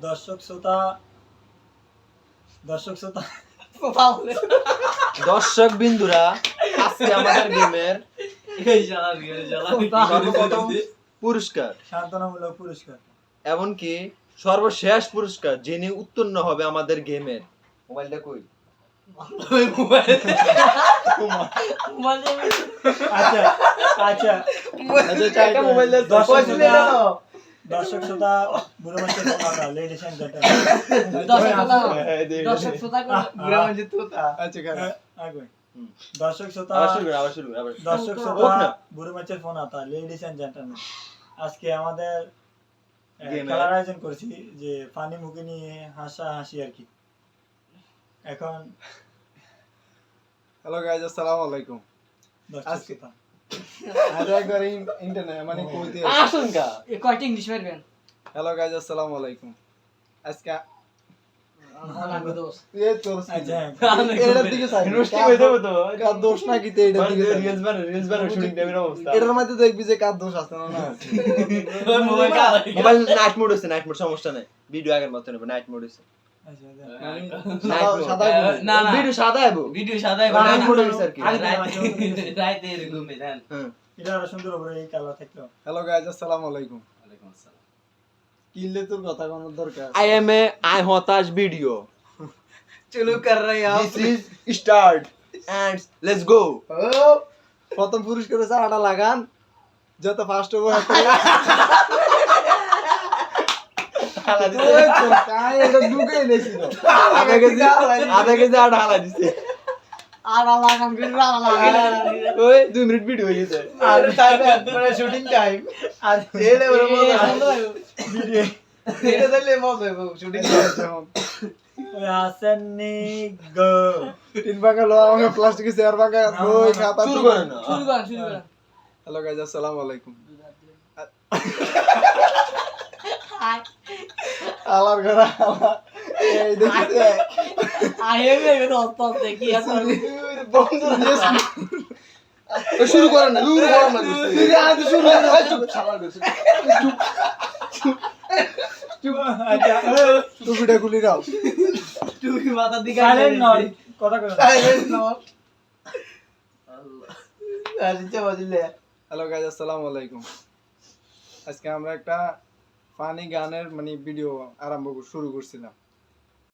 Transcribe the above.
দর্শক শ্রোতা দর্শক শ্রোতা দর্শক বিন্দুরা, আজকে আমাদের গেমের সর্বপ্রথম পুরস্কার, সান্ত্বনামূলক পুরস্কার, এমনকি সর্বশেষ পুরস্কার যিনি উত্তীর্ণ হবে আমাদের গেমের। মোবাইলটা কই? আচ্ছা আচ্ছা দর্শক শ্রোতা বুড়ো মানুষের কথা, লেডিস এন্ড জেন্টলম্যান, দর্শক শ্রোতা বুড়ো মানুষের ফোন আতা, লেডিস এন্ড জেন্টলম্যান, আজকে আমাদের খেলার আয়োজন করছি যে ফানি মুখে নিয়ে হাসি আর কি। এখন হ্যালো গাইজ, আসসালামু আলাইকুম। দর্শক শ্রোতা হ্যালো গাইজ, আসসালামু আলাইকুম। আজকে দোষ নাকি এটার মধ্যে দেখবি যে কার দোষ আছে না। মোবাইল নাইট মোড হইছে, নাইট মোড সমস্যা নাই, ভিডিও আগের মত নেব, নাইট মোড হইছে। ভিডিও সাদা আইবো, নাইট মোড হইছে আর কি। রাতে ঘুমে যান। এটা আরো সুন্দর হবে এই কালার থাকলো। হ্যালো গাইজ, আসসালামু আলাইকুম। কিনলে তোর কথা কোন দরকার। I হতাশ ভিডিও চলো কর রে this is start and let's go. প্রথম পুরস্কার হচ্ছে আটা লাগান, যত ফার্স্ট হবে আধা কেজি আটা হালা দিছে। ওই 2 মিনিট ভিডিও হয়ে গেছে। আর তারপরে শুটিং টাইম আর ছেলে ওর মজা ভিডিও এটা দিলে মজা হবে শুটিং ওই আসেননি গো 3 ভাগা লো আমাকে প্লাস্টিকের চেয়ার ভাগা বই খাতা শুরু করেন না। হ্যালো গাইজ, আসসালামু আলাইকুম। আলার ঘরে এই দেখতে শুরু করেন না, শুরু করেন না। শুরু আচ্ছা টুপিটা খুলি দাও। তুমি মাথা দিকে সাইলেন্ট নট কথা কই সাইলেন্ট নট আল্লাহ আচ্ছা বাজিলে। হ্যালো গাইজ, আসসালামু আলাইকুম। আজকে আমরা একটা ফানি গানের ভিডিও শুরু করছিলাম।